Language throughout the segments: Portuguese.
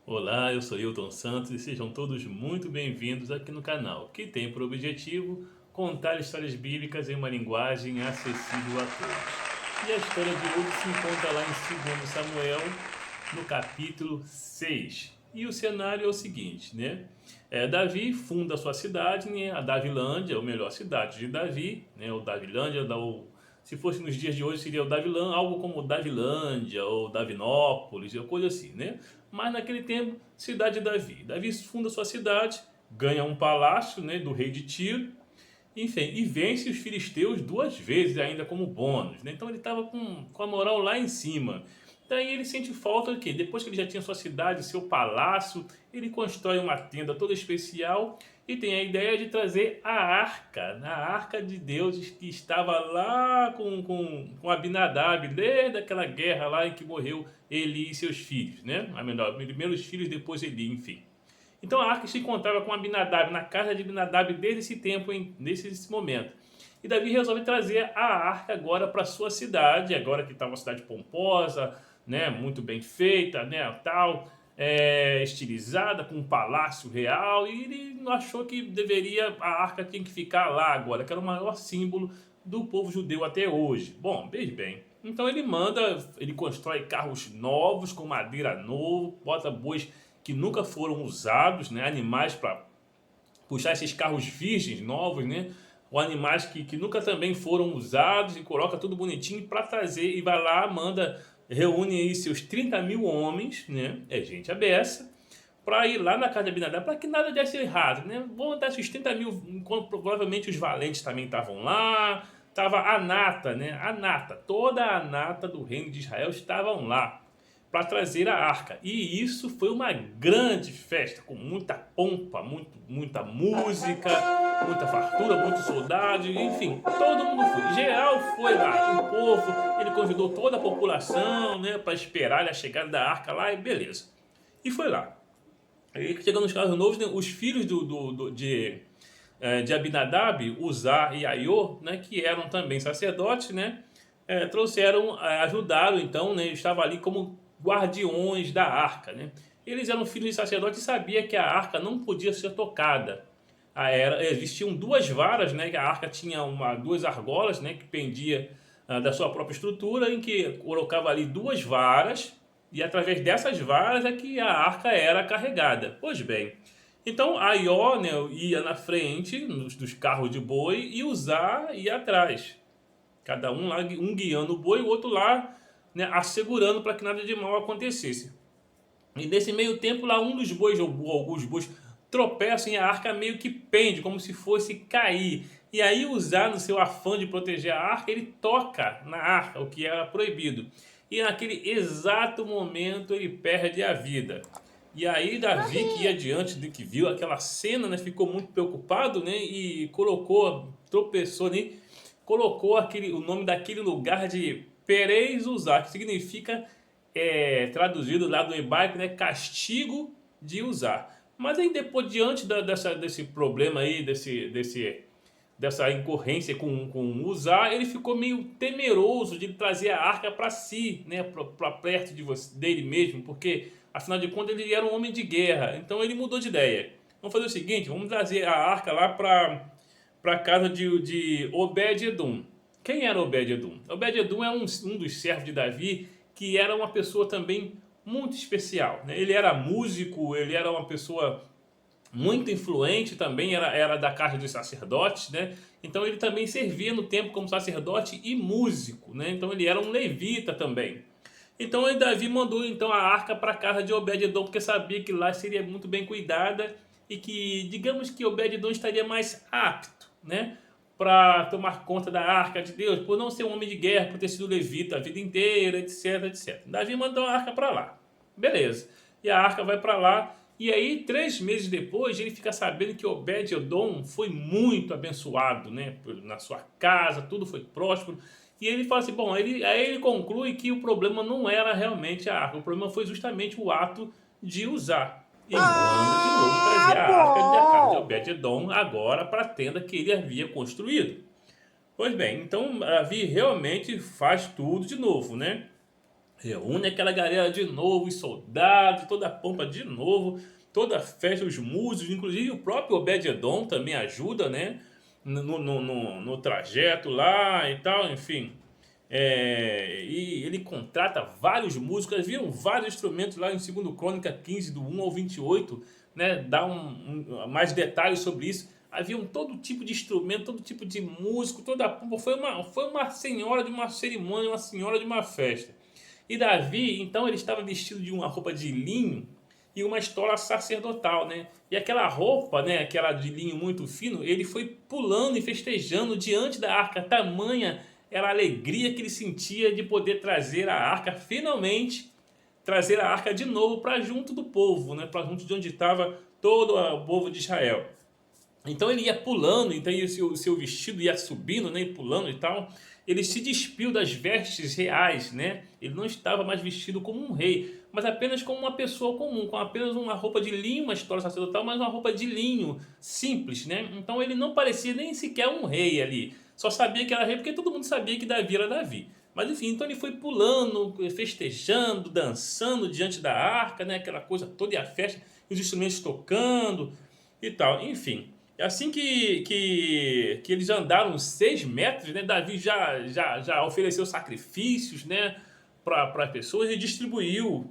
Olá, eu sou Hilton Santos e sejam todos muito bem-vindos aqui no canal, que tem por objetivo contar histórias bíblicas em uma linguagem acessível a todos. E a história de hoje se encontra lá em 2 Samuel, no capítulo 6. E o cenário é o seguinte, né? Davi funda a sua cidade, né? A Davilândia, ou melhor, a cidade de Davi, né? O Davilândia, se fosse nos dias de hoje, seria o Davilã, algo como Davilândia ou Davinópolis, ou coisa assim, né? Mas naquele tempo, cidade de Davi. Davi funda sua cidade, ganha um palácio, né, do rei de Tiro, enfim, e vence os filisteus duas vezes ainda como bônus, né? Então ele estava com a moral lá em cima. Daí ele sente falta de quê? Depois que ele já tinha sua cidade, seu palácio, ele constrói uma tenda toda especial e tem a ideia de trazer a arca de Deus que estava lá com Abinadab, desde aquela guerra lá em que morreu Eli e seus filhos, né? A melhor, primeiro os filhos, depois Eli, enfim. Então a arca se encontrava com Abinadab, na casa de Abinadab desde esse tempo, nesse momento. E Davi resolve trazer a arca agora para sua cidade, agora que está uma cidade pomposa, né, muito bem feita, né, tal, estilizada, com um palácio real, e ele achou que a arca tinha que ficar lá agora, que era o maior símbolo do povo judeu até hoje. Bom, veja bem. Então ele constrói carros novos, com madeira novo, bota bois que nunca foram usados, né, animais para puxar esses carros virgens novos, né, ou animais que nunca também foram usados, e coloca tudo bonitinho para trazer, e vai lá, reúne aí seus 30 mil homens, né, gente a beça, para ir lá na casa de Abinadab, para que nada desse errado, né? Vão dar esses 30 mil, enquanto provavelmente os valentes também estavam lá, estava a nata, né? A nata, toda a nata do reino de Israel estavam lá para trazer a arca. E isso foi uma grande festa, com muita pompa, muita música, muita fartura, muitos soldados, enfim, todo mundo foi. Geral foi lá, o povo, ele convidou toda a população, né, para esperar a chegada da arca lá e beleza. E foi lá. Aí, chegando nos carros novos, né, os filhos de Abinadab, Uzá e Aiô, né, que eram também sacerdotes, né, ajudaram então, né, estavam ali como guardiões da arca, né. Eles eram filhos de sacerdotes e sabiam que a arca não podia ser tocada. Existiam duas varas, né, que a arca tinha duas argolas, né, que pendia da sua própria estrutura, em que colocava ali duas varas, e através dessas varas é que a arca era carregada. Pois bem, então Aió, né, ia na frente dos carros de boi e Uzá ia atrás. Cada um lá, um guiando o boi, o outro lá, né, assegurando para que nada de mal acontecesse. E nesse meio tempo lá um dos bois, ou alguns bois, tropeçam e a arca meio que pende, como se fosse cair. E aí Uzá, no seu afã de proteger a arca, ele toca na arca, o que era proibido. E naquele exato momento ele perde a vida. E aí Davi, que ia diante de que viu aquela cena, né, ficou muito preocupado, né, e tropeçou, né, colocou o nome daquele lugar de Perez Uzá, que significa, traduzido lá do hebraico, né, castigo de Uzá. Mas aí depois, diante desse problema aí, dessa incorrência com Uzá, ele ficou meio temeroso de trazer a arca para si, né, para perto dele mesmo, porque afinal de contas ele era um homem de guerra. Então ele mudou de ideia. Vamos fazer o seguinte, vamos trazer a arca lá para a casa de Obed-Edom. Quem era Obed-Edom? Obed-Edom é um dos servos de Davi, que era uma pessoa também muito especial, né? Ele era músico, ele era uma pessoa muito influente também, era da casa dos sacerdotes, né? Então ele também servia no templo como sacerdote e músico, né? Então ele era um levita também. Então Davi mandou então a arca para a casa de Obed-Edom, porque sabia que lá seria muito bem cuidada e que, digamos que Obed-Edom estaria mais apto, né, para tomar conta da arca de Deus, por não ser um homem de guerra, por ter sido levita a vida inteira, etc, etc. Davi mandou a arca para lá. Beleza. E a arca vai para lá. E aí, 3 meses depois, ele fica sabendo que Obed-Edom foi muito abençoado, né, na sua casa, tudo foi próspero. E ele fala assim, bom, aí ele conclui que o problema não era realmente a arca, o problema foi justamente o ato de usar. E manda de novo trazer a arca da casa de Bom. Obed-Edom agora para a tenda que ele havia construído. Pois bem, então Davi realmente faz tudo de novo, né? reúne aquela galera de novo, os soldados, toda a pompa de novo, toda a festa, os músicos, inclusive o próprio Obed-Edom também ajuda, né? No trajeto lá e tal, enfim. E ele contrata vários músicos, viram vários instrumentos lá em 2 Crônica 15, do 1 ao 28, né? Dá mais detalhes sobre isso. Havia todo tipo de instrumento, todo tipo de músico, toda a pompa. Foi uma senhora de uma cerimônia, uma senhora de uma festa. E Davi, então, ele estava vestido de uma roupa de linho e uma estola sacerdotal, né? E aquela roupa, né, aquela de linho muito fino, ele foi pulando e festejando diante da arca. Tamanha era a alegria que ele sentia de poder trazer a arca, finalmente, trazer a arca de novo para junto do povo, né? Para junto de onde estava todo o povo de Israel. Então ele ia pulando, então o seu vestido ia subindo, né, e pulando e tal. Ele se despiu das vestes reais, né? Ele não estava mais vestido como um rei, mas apenas como uma pessoa comum, com apenas uma roupa de linho, uma história sacerdotal, mas uma roupa de linho simples, né? Então ele não parecia nem sequer um rei ali. Só sabia que era rei porque todo mundo sabia que Davi era Davi. Mas enfim, então ele foi pulando, festejando, dançando diante da arca, né? Aquela coisa toda e a festa, os instrumentos tocando e tal, enfim. É assim que eles andaram uns 6 metros, né? Davi já ofereceu sacrifícios, né, para as pessoas e distribuiu,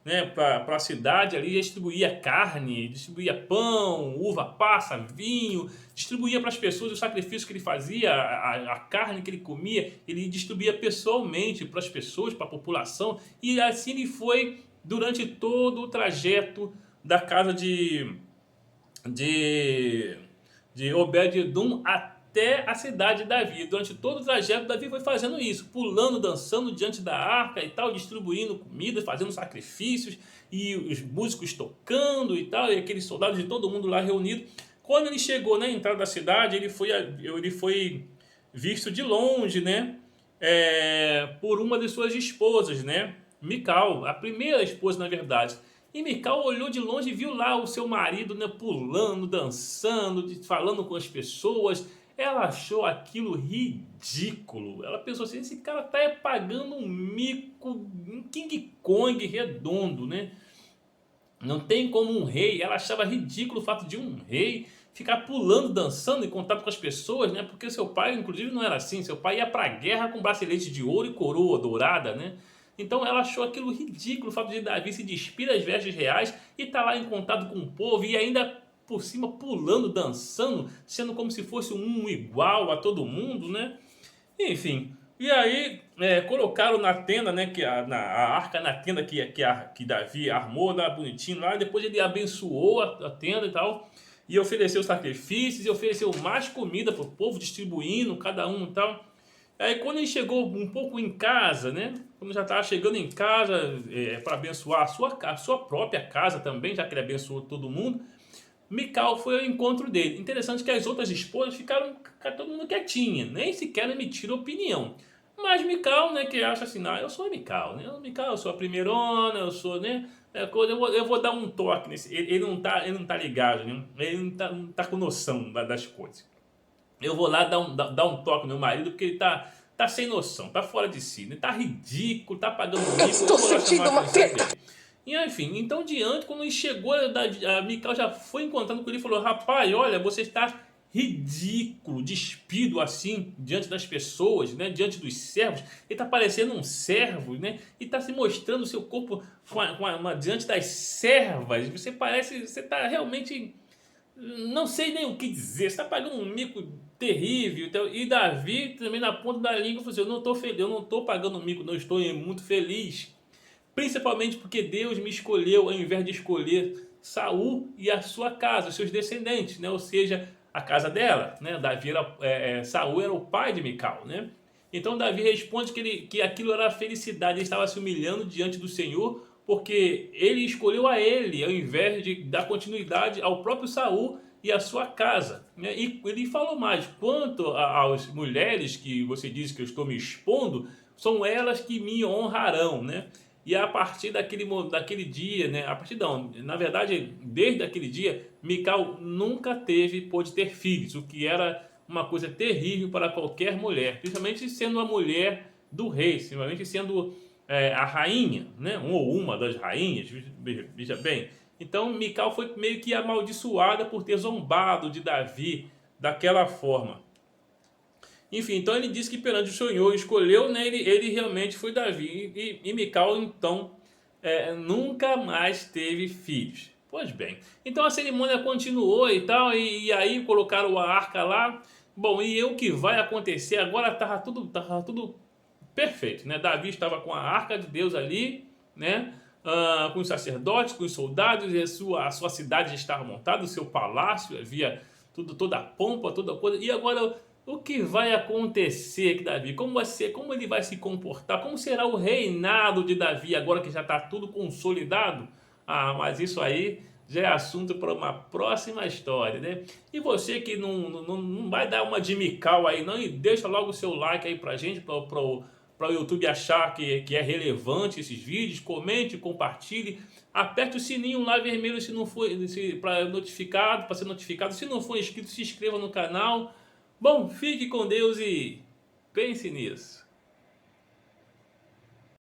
né, para a cidade ali, distribuía carne, distribuía pão, uva passa, vinho, distribuía para as pessoas os sacrifícios que ele fazia, a carne que ele comia, ele distribuía pessoalmente para as pessoas, para a população, e assim ele foi durante todo o trajeto da casa de Obed-Edom até a cidade de Davi. Durante todo o trajeto, Davi foi fazendo isso, pulando, dançando diante da arca e tal, distribuindo comida, fazendo sacrifícios, e os músicos tocando e tal, e aqueles soldados de todo mundo lá reunido. Quando ele chegou na entrada da cidade, ele foi visto de longe, né, por uma de suas esposas, né, Mical, a primeira esposa, na verdade. E Mical olhou de longe e viu lá o seu marido, né, pulando, dançando, falando com as pessoas. Ela achou aquilo ridículo. Ela pensou assim, esse cara tá pagando um mico, um King Kong redondo, né? Não tem como um rei. Ela achava ridículo o fato de um rei ficar pulando, dançando em contato com as pessoas, né? Porque seu pai, inclusive, não era assim. Seu pai ia para a guerra com bracelete de ouro e coroa dourada, né? Então ela achou aquilo ridículo, o fato de Davi se despir das vestes reais e estar lá em contato com o povo e ainda por cima pulando, dançando, sendo como se fosse um igual a todo mundo, né? Enfim, e aí colocaram na tenda, né, a arca na tenda que Davi armou lá bonitinho lá, depois ele abençoou a tenda e tal, e ofereceu sacrifícios, e ofereceu mais comida para o povo, distribuindo cada um e tal. Aí quando ele chegou um pouco em casa, né? Quando já estava chegando em casa para abençoar a sua própria casa também, já que ele abençoou todo mundo, Mical foi ao encontro dele. Interessante que as outras esposas ficaram todo mundo quietinha, nem sequer emitiram opinião. Mas Mical, né, que acha assim, não, eu sou a Mical, né? Mical, eu sou a primeirona, eu sou, né? Eu vou dar um toque nesse. Ele não tá ligado, né? Ele não tá com noção das coisas. Eu vou lá dar um toque no meu marido porque ele tá sem noção, tá fora de si, né? Tá ridículo, tá pagando mico, eu vou lá chamar a atenção dele. E enfim, então diante, quando ele chegou, a Mical já foi encontrando com ele e falou, rapaz, olha, você está ridículo, despido assim, diante das pessoas, né? Diante dos servos, ele está parecendo um servo, né? E está se mostrando o seu corpo diante das servas, você está realmente... Não sei nem o que dizer, você está pagando um mico terrível. Então, e Davi também na ponta da língua falou assim, eu não estou feliz, eu não estou pagando um mico, não estou muito feliz. Principalmente porque Deus me escolheu ao invés de escolher Saul e a sua casa, os seus descendentes, né? Ou seja, a casa dela, né? Saul era o pai de Mical, né? Então Davi responde que aquilo era a felicidade, ele estava se humilhando diante do Senhor, porque ele escolheu a ele, ao invés de dar continuidade ao próprio Saul e à sua casa, né? E ele falou mais, quanto às mulheres que você diz que eu estou me expondo, são elas que me honrarão, né? E a partir daquele dia, né? Na verdade, desde aquele dia, Mical nunca pôde ter filhos, o que era uma coisa terrível para qualquer mulher, principalmente sendo uma mulher do rei, principalmente sendo a rainha, né? Um ou uma das rainhas, veja bem. Então Mical foi meio que amaldiçoada por ter zombado de Davi daquela forma. Enfim, então ele disse que perante o Senhor escolheu, né, ele realmente foi Davi. E Mical, então, nunca mais teve filhos. Pois bem, então a cerimônia continuou e tal, e aí colocaram a arca lá. Bom, e o que vai acontecer agora? Tava tudo perfeito, né? Davi estava com a arca de Deus ali, né? Com os sacerdotes, com os soldados, e a sua cidade já estava montada, o seu palácio, havia tudo, toda a pompa, toda a coisa. E agora, o que vai acontecer com Davi? Como vai ser? Como ele vai se comportar? Como será o reinado de Davi agora que já está tudo consolidado? Ah, mas isso aí já é assunto para uma próxima história, né? E você que não vai dar uma de Mical aí não, e deixa logo o seu like aí pra gente, para o YouTube achar que é relevante esses vídeos, comente, compartilhe, aperte o sininho lá vermelho se não for para notificado, para ser notificado. Se não for inscrito, se inscreva no canal. Bom, fique com Deus e pense nisso.